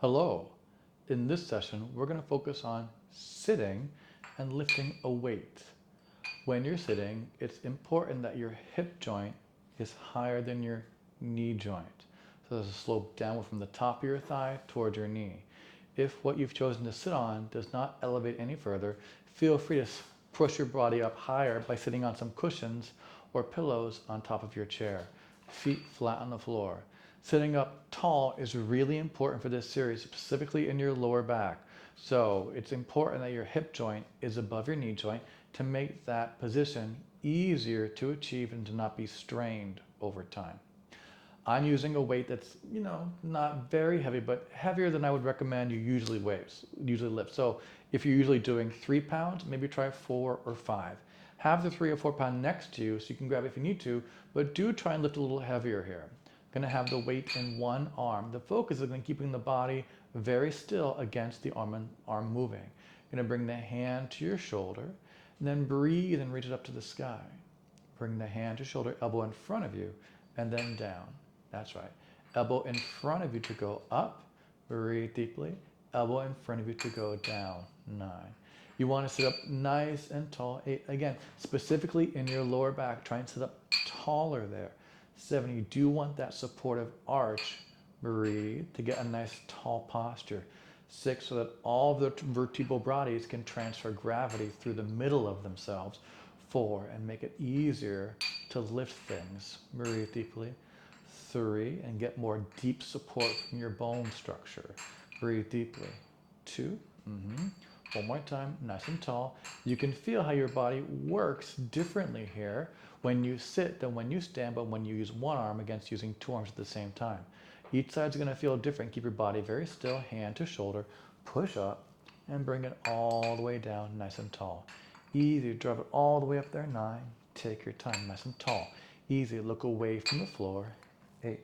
Hello. In this session, we're going to focus on sitting and lifting a weight. When you're sitting, it's important that your hip joint is higher than your knee joint. So there's a slope downward from the top of your thigh toward your knee. If what you've chosen to sit on does not elevate any further, feel free to push your body up higher by sitting on some cushions or pillows on top of your chair. Feet flat on the floor. Sitting up tall is really important for this series, specifically in your lower back. So it's important that your hip joint is above your knee joint to make that position easier to achieve and to not be strained over time. I'm using a weight that's, not very heavy, but heavier than I would recommend you usually lift. So if you're usually doing 3 pounds, maybe try 4 or 5. Have the 3 or 4 pound next to you so you can grab it if you need to, but do try and lift a little heavier here. Going to have the weight in one arm. The focus is on keeping the body very still against the arm moving. Going to bring the hand to your shoulder, and then breathe and reach it up to the sky. Bring the hand to shoulder, elbow in front of you, and then down. That's right. Elbow in front of you to go up. Breathe deeply. Elbow in front of you to go down. 9. You want to sit up nice and tall. 8. Again, specifically in your lower back, try and sit up taller there. 7, you do want that supportive arch. Breathe to get a nice tall posture. 6, so that all the vertebral bodies can transfer gravity through the middle of themselves. 4, and make it easier to lift things. Breathe deeply. 3, and get more deep support from your bone structure. Breathe deeply. 2, One more time, nice and tall. You can feel how your body works differently here when you sit than when you stand, but when you use one arm against using 2 arms at the same time. Each side's going to feel different. Keep your body very still, hand to shoulder, push up, and bring it all the way down, nice and tall. Easy, drive it all the way up there, 9. Take your time, nice and tall. Easy, look away from the floor, 8.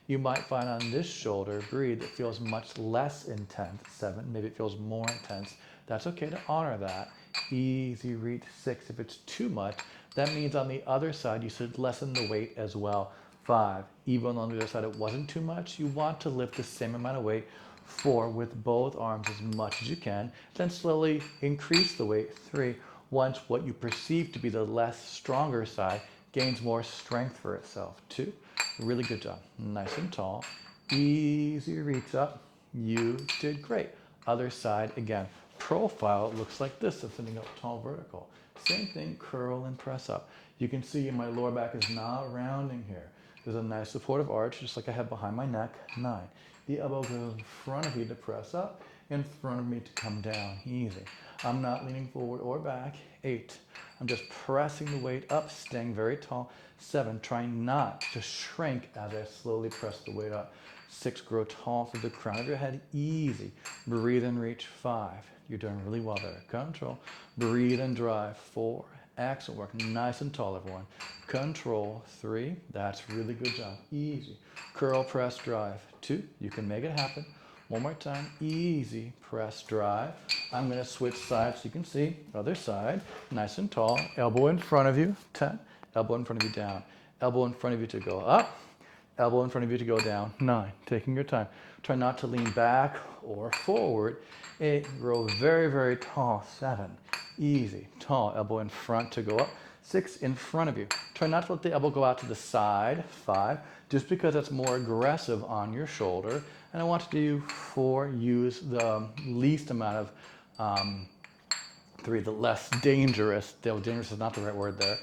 You might find on this shoulder, breathe, it feels much less intense, 7. Maybe it feels more intense. That's okay to honor that. Easy, reach, 6. If it's too much, that means on the other side you should lessen the weight as well. 5. Even on the other side it wasn't too much, you want to lift the same amount of weight. 4. With both arms as much as you can. Then slowly increase the weight. 3. Once what you perceive to be the less stronger side gains more strength for itself. 2. Really good job. Nice and tall. Easy reach up. You did great. Other side again. Profile looks like this of sitting up tall vertical. Same thing, curl and press up. You can see my lower back is not rounding here. There's a nice supportive arch just like I have behind my neck. 9. The elbow goes in front of you to press up, in front of me to come down. Easy. I'm not leaning forward or back. 8. I'm just pressing the weight up, staying very tall. 7. Trying not to shrink as I slowly press the weight up. 6. Grow tall through the crown of your head. Easy. Breathe and reach. 5. You're doing really well there. Control. Breathe and drive. 4. Excellent work. Nice and tall, everyone. Control. 3. That's really good job. Easy. Curl, press, drive. 2. You can make it happen. One more time. Easy. Press, drive. I'm going to switch sides so you can see. Other side. Nice and tall. Elbow in front of you. 10. Elbow in front of you down. Elbow in front of you to go up. Elbow in front of you to go down. 9. Taking your time. Try not to lean back or forward. 8. Grow very, very tall. 7. Easy. Tall. Elbow in front to go up. 6. In front of you. Try not to let the elbow go out to the side. 5. Just because that's more aggressive on your shoulder. And I want to do 4. Use the least amount of 3. The less dangerous. Dangerous is not the right word there.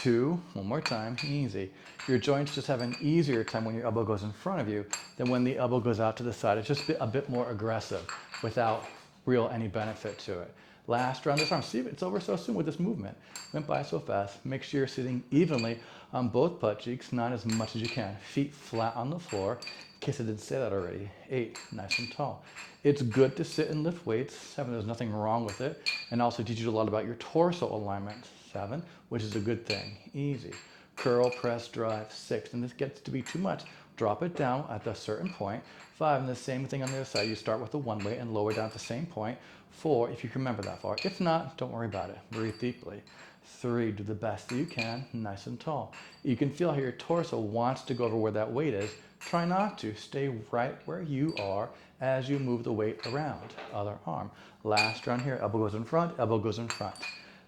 2. One more time. Easy. Your joints just have an easier time when your elbow goes in front of you than when the elbow goes out to the side. It's just a bit more aggressive without any benefit to it. Last round this arm. See, it's over so soon with this movement. Went by so fast. Make sure you're sitting evenly on both butt cheeks, not as much as you can. Feet flat on the floor. In case I didn't say that already. 8. Nice and tall. It's good to sit and lift weights. 7. There's nothing wrong with it. And also teaches you a lot about your torso alignment. 7, which is a good thing. Easy. Curl, press, drive. 6. And this gets to be too much. Drop it down at a certain point. 5. And the same thing on the other side. You start with the one weight and lower down at the same point. 4, if you can remember that far. If not, don't worry about it. Breathe deeply. 3, do the best that you can, nice and tall. You can feel how your torso wants to go over where that weight is. Try not to. Stay right where you are as you move the weight around. Other arm. Last round here. Elbow goes in front, elbow goes in front.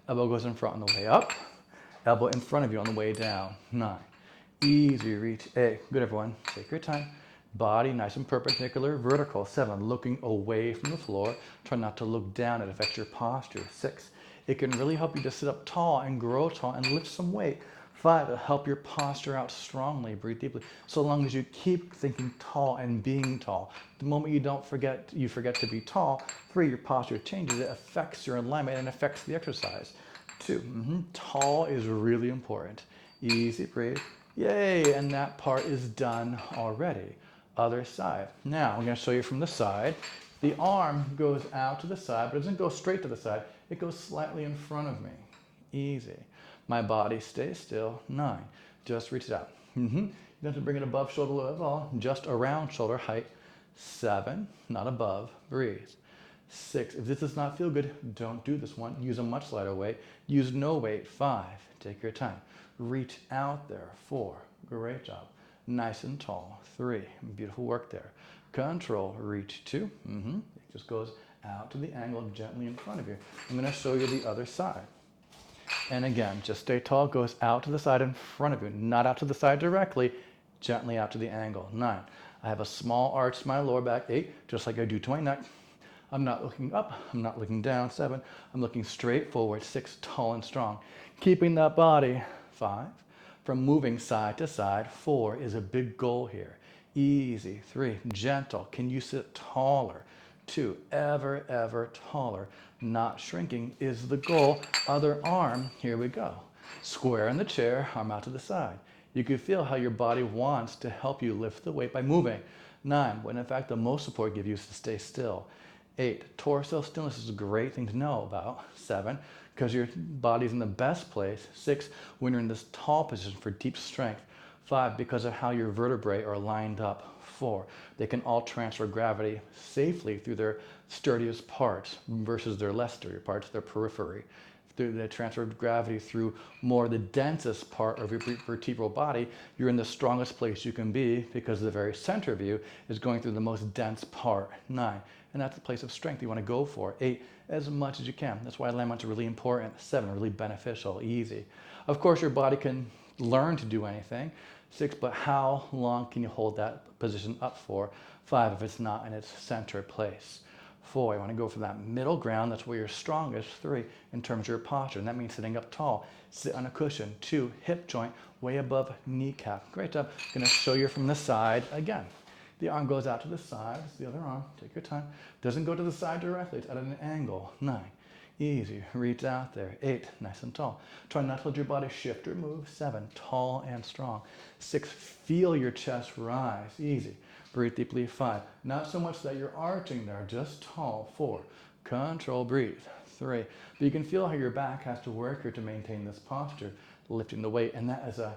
Elbow goes in front on the way up. Elbow in front of you on the way down. 9. Easy reach. 8. Good, everyone. Take your time. Body nice and perpendicular. Vertical. 7. Looking away from the floor. Try not to look down. It affects your posture. 6. It can really help you to sit up tall and grow tall and lift some weight. 5, it'll help your posture out strongly. Breathe deeply. So long as you keep thinking tall and being tall. The moment you forget to be tall. 3, your posture changes. It affects your alignment and affects the exercise. 2, tall is really important. Easy, breathe. Yay, and that part is done already. Other side. Now, I'm going to show you from the side. The arm goes out to the side, but it doesn't go straight to the side. It goes slightly in front of me. Easy. My body stays still. 9. Just reach it out. You don't have to bring it above shoulder level at all. Just around shoulder height. 7. Not above. Breathe. 6. If this does not feel good, don't do this one. Use a much lighter weight. Use no weight. 5. Take your time. Reach out there. 4. Great job. Nice and tall. 3. Beautiful work there. Control. Reach. 2. It just goes out to the angle gently in front of you. I'm going to show you the other side. And again, just stay tall, goes out to the side in front of you, not out to the side directly, gently out to the angle. 9. I have a small arch to my lower back. 8, just like I do to my neck. I'm not looking up, I'm not looking down. 7, I'm looking straight forward. 6, tall and strong. Keeping that body. 5, from moving side to side. 4 is a big goal here. Easy. 3, gentle. Can you sit taller? 2, ever taller. Not shrinking is the goal. Other arm, here we go. Square in the chair, arm out to the side. You can feel how your body wants to help you lift the weight by moving. 9, when in fact the most support gives you is to stay still. 8, torso stillness is a great thing to know about. 7, because your body's in the best place. 6, when you're in this tall position for deep strength. 5, because of how your vertebrae are lined up. 4, they can all transfer gravity safely through their sturdiest parts versus their less sturdy parts, their periphery. They transfer gravity through more the densest part of your vertebral body. You're in the strongest place you can be because the very center of you is going through the most dense part. 9, and that's the place of strength you want to go for. 8, as much as you can. That's why alignments are really important. 7, really beneficial, easy. Of course, your body can learn to do anything. 6, but how long can you hold that position up for? 5, if it's not in its center place. 4, you want to go for that middle ground. That's where you're strongest. 3, in terms of your posture, and that means sitting up tall. Sit on a cushion. 2, hip joint way above kneecap. Great job. I'm going to show you from the side again. The arm goes out to the side. It's the other arm. Take your time. Doesn't go to the side directly. It's at an angle. 9. Easy. Reach out there. 8, nice and tall. Try not to let your body shift or move. 7, tall and strong. 6, feel your chest rise. Easy. Breathe deeply. 5, not so much that you're arching there, just tall. 4, control, breathe. 3, but you can feel how your back has to work here to maintain this posture, lifting the weight, and that is a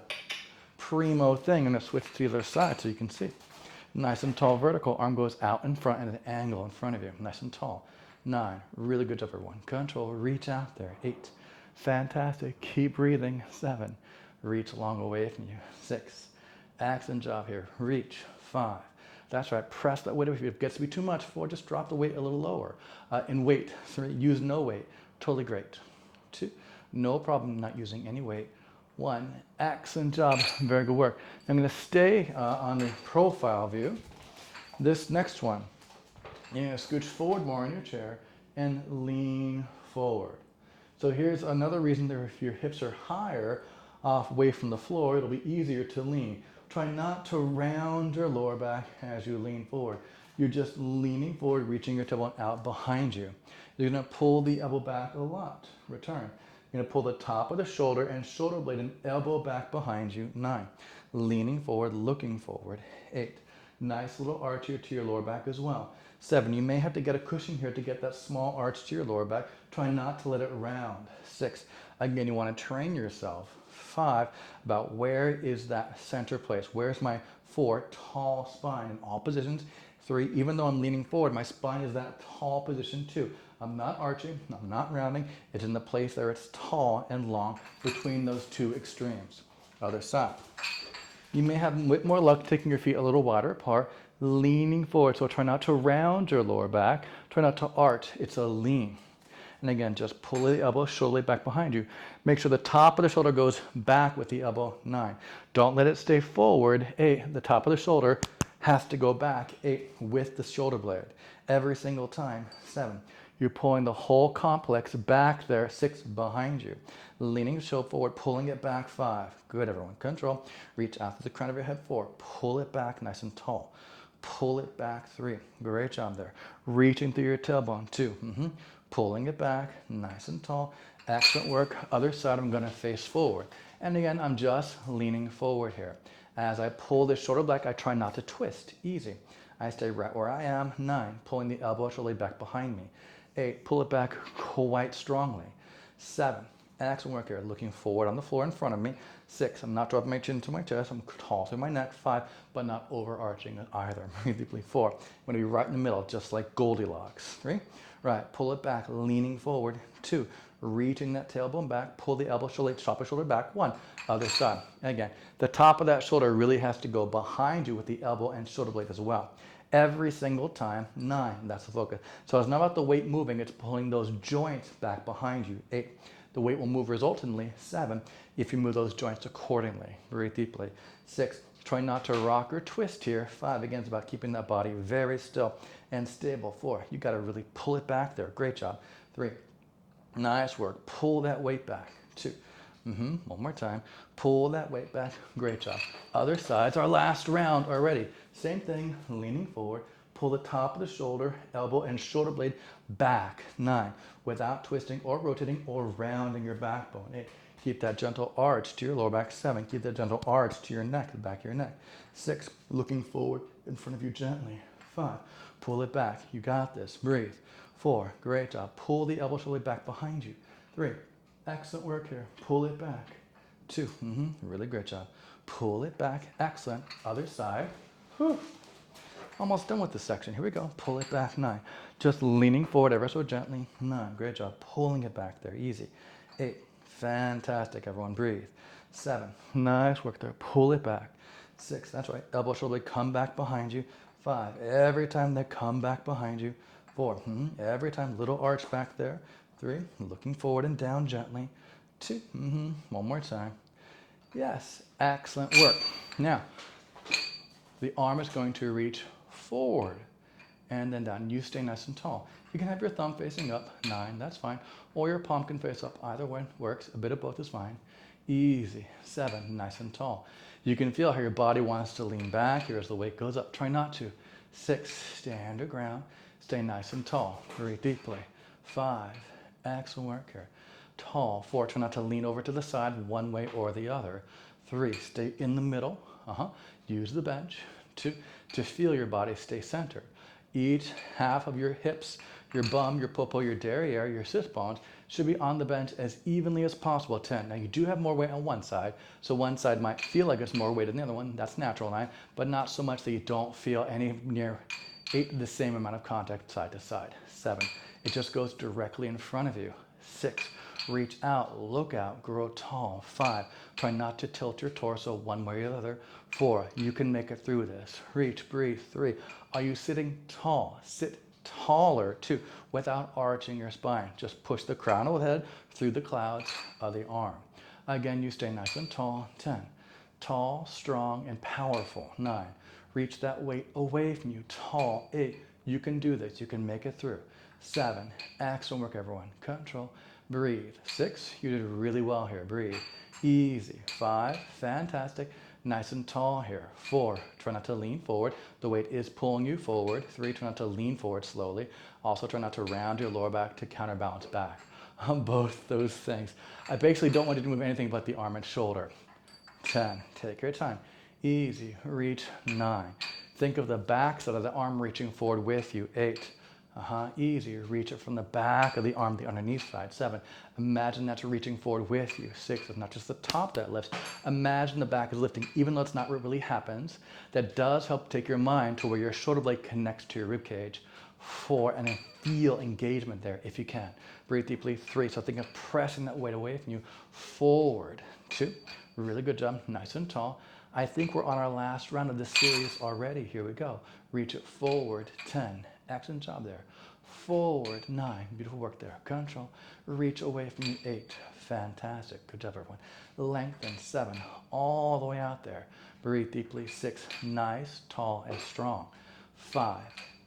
primo thing. I'm going to switch to the other side so you can see. Nice and tall, vertical. Arm goes out in front at an angle in front of you. Nice and tall. 9, really good job, everyone. Control, reach out there. 8, fantastic. Keep breathing. 7, reach long away from you. 6, excellent job here. Reach. 5, that's right. Press that weight. If it gets to be too much, 4, just drop the weight a little lower. In weight. 3, use no weight. Totally great. 2, no problem not using any weight. 1, excellent job. Very good work. I'm going to stay on the profile view. This next one, you're going to scooch forward more in your chair and lean forward. So here's another reason that if your hips are higher away from the floor, it'll be easier to lean. Try not to round your lower back as you lean forward. You're just leaning forward, reaching your tailbone out behind you. You're going to pull the elbow back a lot. Return. You're going to pull the top of the shoulder and shoulder blade and elbow back behind you. 9, leaning forward, looking forward. 8, nice little arch here to your lower back as well. 7, you may have to get a cushion here to get that small arch to your lower back. Try not to let it round. 6, again, you want to train yourself. 5, about where is that center place? Where's my 4, tall spine in all positions? 3, even though I'm leaning forward, my spine is that tall position too. I'm not arching, I'm not rounding. It's in the place where it's tall and long between those two extremes. Other side. You may have a bit more luck taking your feet a little wider apart, leaning forward. So try not to round your lower back. Try not to arch. It's a lean. And again, just pull the elbow, shoulder blade back behind you. Make sure the top of the shoulder goes back with the elbow, 9. Don't let it stay forward, 8. The top of the shoulder has to go back, 8, with the shoulder blade. Every single time, 7. You're pulling the whole complex back there, 6, behind you. Leaning the shoulder forward, pulling it back, 5. Good, everyone. Control. Reach out to the crown of your head, 4. Pull it back nice and tall. Pull it back, 3. Great job there. Reaching through your tailbone, 2. Pulling it back, nice and tall. Excellent work. Other side, I'm going to face forward. And again, I'm just leaning forward here. As I pull the shoulder back, I try not to twist. Easy. I stay right where I am. 9. Pulling the elbow, shoulder blade back behind me. 8. Pull it back quite strongly. 7. Excellent work here. Looking forward on the floor in front of me. 6. I'm not dropping my chin to my chest. I'm tall through my neck. 5. But not overarching either. Breathe deeply. 4. I'm going to be right in the middle, just like Goldilocks. 3. Right. Pull it back, leaning forward. 2. Reaching that tailbone back. Pull the elbow, shoulder, top of shoulder back. 1. Other side. Again, the top of that shoulder really has to go behind you with the elbow and shoulder blade as well. Every single time, 9. That's the focus. So it's not about the weight moving. It's pulling those joints back behind you. 8. The weight will move resultantly. 7. If you move those joints accordingly. Breathe deeply. 6. Try not to rock or twist here. 5. Again, it's about keeping that body very still and stable. 4. You got to really pull it back there. Great job. 3. Nice work. Pull that weight back. 2. One more time. Pull that weight back. Great job. Other sides. Our last round already. Same thing. Leaning forward. Pull the top of the shoulder, elbow, and shoulder blade back. 9. Without twisting or rotating or rounding your backbone. 8. Keep that gentle arch to your lower back. 7. Keep that gentle arch to your neck, the back of your neck. 6. Looking forward in front of you gently. 5. Pull it back. You got this. Breathe. 4. Great job. Pull the elbow, shoulder back behind you. 3. Excellent work here. Pull it back. 2. Really great job. Pull it back. Excellent. Other side. Whew. Almost done with this section. Here we go. Pull it back. 9. Just leaning forward ever so gently. 9. Great job. Pulling it back there. Easy. 8. Fantastic. Everyone breathe. 7. Nice work there. Pull it back. 6. That's right. Elbow, shoulder, come back behind you. 5. Every time they come back behind you. 4. Every time. Little arch back there. 3. Looking forward and down gently. 2. One more time. Yes. Excellent work. Now, the arm is going to reach forward and then down. You stay nice and tall. You can have your thumb facing up, 9, that's fine. Or your palm can face up, either one works. A bit of both is fine. Easy. 7, nice and tall. You can feel how your body wants to lean back here as the weight goes up. Try not to. 6, stand your ground. Stay nice and tall. Breathe deeply. 5, excellent work here. Tall. 4, try not to lean over to the side one way or the other. 3, stay in the middle. Use the bench. 2, to feel your body stay centered. Each half of your hips, your bum, your popo, your derriere, your sit bones should be on the bench as evenly as possible. 10. Now you do have more weight on one side, so one side might feel like it's more weight than the other one. That's natural, 9, but not so much that you don't feel any near the same amount of contact side to side. 7. It just goes directly in front of you. 6. Reach out, look out, grow tall. 5. Try not to tilt your torso one way or the other. 4. You can make it through this. Reach, breathe. 3. Are you sitting tall? Sit taller. 2. Without arching your spine. Just push the crown of the head through the clouds of the arm. Again, you stay nice and tall. 10. Tall, strong, and powerful. 9. Reach that weight away from you. Tall. 8. You can do this. You can make it through. 7. Excellent work, everyone. Control. Breathe. 6. You did really well here. Breathe. Easy. 5. Fantastic. Nice and tall here. 4. Try not to lean forward. The weight is pulling you forward. 3. Try not to lean forward slowly. Also try not to round your lower back to counterbalance back. Both those things. I basically don't want you to move anything but the arm and shoulder. 10. Take your time. Easy. Reach. 9. Think of the back side of the arm reaching forward with you. 8. Easy. Reach it from the back of the arm, the underneath side. 7. Imagine that's reaching forward with you. 6. It's not just the top that lifts. Imagine the back is lifting, even though it's not what really happens. That does help take your mind to where your shoulder blade connects to your rib cage. 4. And then feel engagement there if you can. Breathe deeply. 3. So think of pressing that weight away from you. Forward. 2. Really good job. Nice and tall. I think we're on our last round of this series already. Here we go. Reach it forward. 10. Excellent job there. Forward. 9. Beautiful work there. Control. Reach away from you. 8. Fantastic. Good job, everyone. Lengthen. 7. All the way out there. Breathe deeply. 6. Nice, tall, and strong. 5.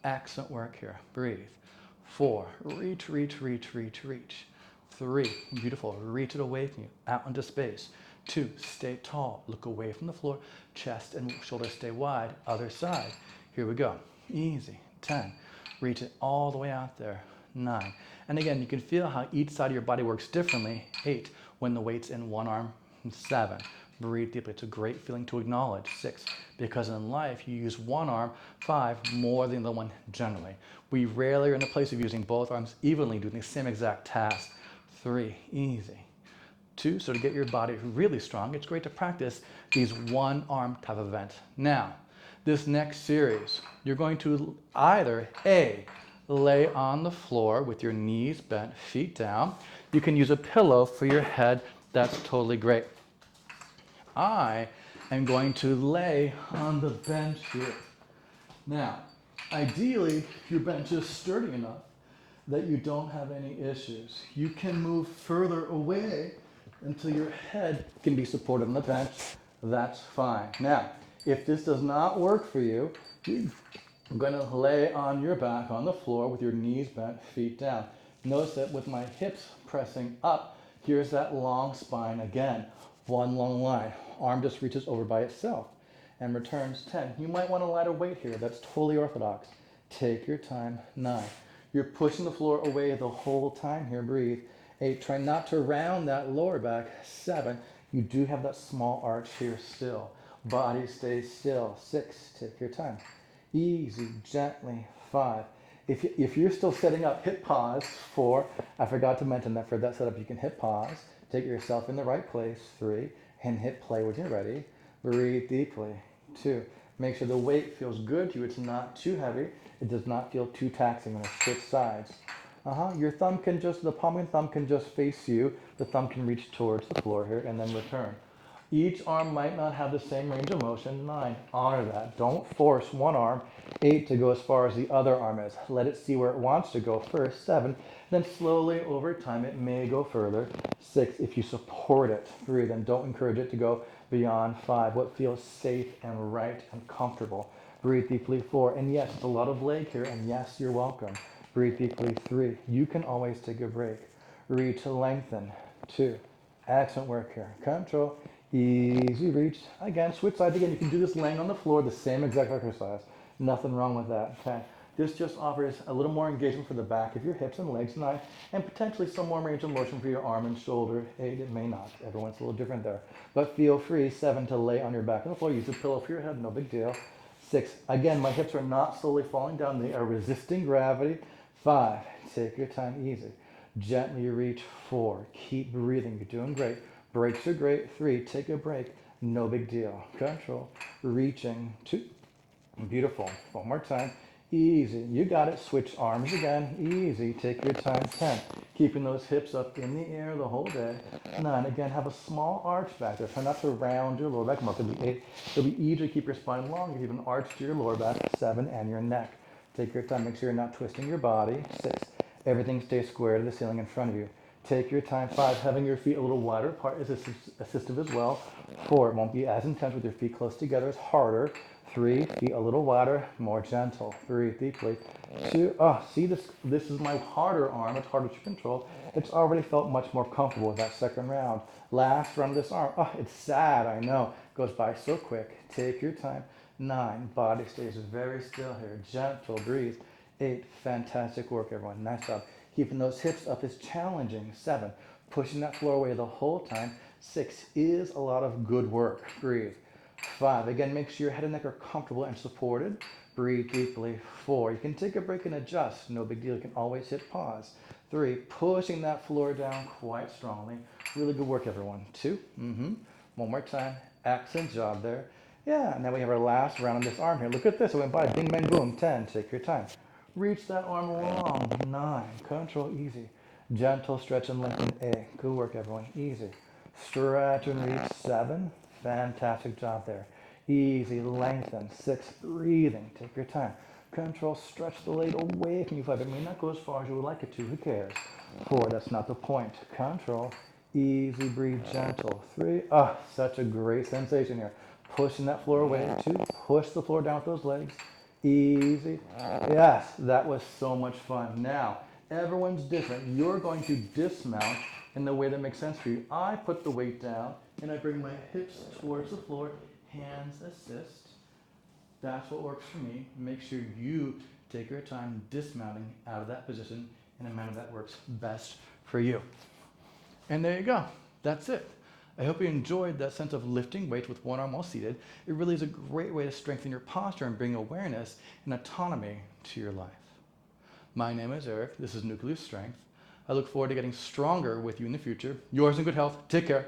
Excellent work here. Breathe. 4. Reach, reach, reach, reach, reach. 3. Beautiful. Reach it away from you. Out into space. 2. Stay tall. Look away from the floor. Chest and shoulders stay wide. Other side. Here we go. Easy. 10. Reach it all the way out there. 9. And again, you can feel how each side of your body works differently. 8. When the weight's in one arm. 7. Breathe deeply. It's a great feeling to acknowledge. 6. Because in life, you use one arm. 5. More than the one generally. We rarely are in the place of using both arms evenly, doing the same exact task. 3. Easy. 2. So to get your body really strong, it's great to practice these one-arm type of events. Now, this next series, you're going to either A, lay on the floor with your knees bent, feet down. You can use a pillow for your head. That's totally great. I am going to lay on the bench here. Now, ideally, your bench is sturdy enough that you don't have any issues. You can move further away until your head can be supported on the bench. That's fine. Now, if this does not work for you, I'm going to lay on your back on the floor with your knees bent, feet down. Notice that with my hips pressing up, here's that long spine again. One long line. Arm just reaches over by itself and returns. 10. You might want a lighter weight here. That's totally orthodox. Take your time. 9. You're pushing the floor away the whole time here. Breathe. 8. Try not to round that lower back. 7. You do have that small arch here still. Body stays still. 6. Take your time. Easy, gently. 5. If you're still setting up, hit pause. 4. I forgot to mention that for that setup, you can hit pause. Take yourself in the right place. 3. And hit play when you're ready. Breathe deeply. 2. Make sure the weight feels good to you. It's not too heavy. It does not feel too taxing when it switch sides. Your thumb can just, the palm of your thumb can just face you. The thumb can reach towards the floor here and then return. Each arm might not have the same range of motion. 9, honor that. Don't force one arm. 8, to go as far as the other arm is. Let it see where it wants to go first. 7, then slowly over time it may go further. 6, if you support it. 3, then don't encourage it to go beyond. 5, what feels safe and right and comfortable. Breathe deeply. 4, and yes, it's a lot of leg here, and yes, you're welcome. Breathe deeply. 3, you can always take a break. Reach to lengthen. 2, excellent work here. Control. Easy reach. Again, switch sides again. You can do this laying on the floor, the same exact exercise. Nothing wrong with that. Okay. This just offers a little more engagement for the back of your hips and legs. 9, and potentially some more range of motion for your arm and shoulder. 8, it may not. Everyone's a little different there. But feel free. 7, to lay on your back on the floor. Use a pillow for your head. No big deal. 6, again, my hips are not slowly falling down. They are resisting gravity. 5, take your time. Easy. Gently reach. 4, keep breathing. You're doing great. Breaks are great. 3, take a break. No big deal. Control. Reaching. 2, beautiful. One more time. Easy. You got it. Switch arms again. Easy. Take your time. 10, keeping those hips up in the air the whole day. 9, again, have a small arch back there. Try not to round your lower back. It'll be 8. It'll be easy to keep your spine long. You keep an arch to your lower back. 7, and your neck. Take your time. Make sure you're not twisting your body. 6, everything stays square to the ceiling in front of you. Take your time. 5, having your feet a little wider apart is assistive as well. 4, it won't be as intense with your feet close together. It's harder. 3, feet a little wider, more gentle. Breathe deeply. 2, see this is my harder arm. It's harder to control. It's already felt much more comfortable with that second round. Last round of this arm. It's sad, I know. Goes by so quick. Take your time. 9, body stays very still here. Gentle, breathe. 8, fantastic work, everyone. Nice job. Keeping those hips up is challenging. 7, pushing that floor away the whole time. 6 is a lot of good work. Breathe. 5, again, make sure your head and neck are comfortable and supported. Breathe deeply. 4. You can take a break and adjust. No big deal. You can always hit pause. 3. Pushing that floor down quite strongly. Really good work, everyone. 2. One more time. Excellent job there. Yeah, now we have our last round on this arm here. Look at this. It went by. Bing, bang, boom. 10. Take your time. Reach that arm long. 9. Control. Easy. Gentle stretch and lengthen. 8. Good work, everyone. Easy. Stretch and reach. 7. Fantastic job there. Easy. Lengthen. 6. Breathing. Take your time. Control. Stretch the leg away from you. 5. It may not go as far as you would like it to. Who cares? 4. That's not the point. Control. Easy. Breathe. Gentle. 3. Such a great sensation here. Pushing that floor away. 2. Push the floor down with those legs. Easy. Yes, that was so much fun. Now, everyone's different. You're going to dismount in the way that makes sense for you. I put the weight down and I bring my hips towards the floor. Hands assist. That's what works for me. Make sure you take your time dismounting out of that position in a manner that works best for you. And there you go. That's it. I hope you enjoyed that sense of lifting weights with one arm while seated. It really is a great way to strengthen your posture and bring awareness and autonomy to your life. My name is Eric. This is Nucleus Strength. I look forward to getting stronger with you in the future. Yours in good health. Take care.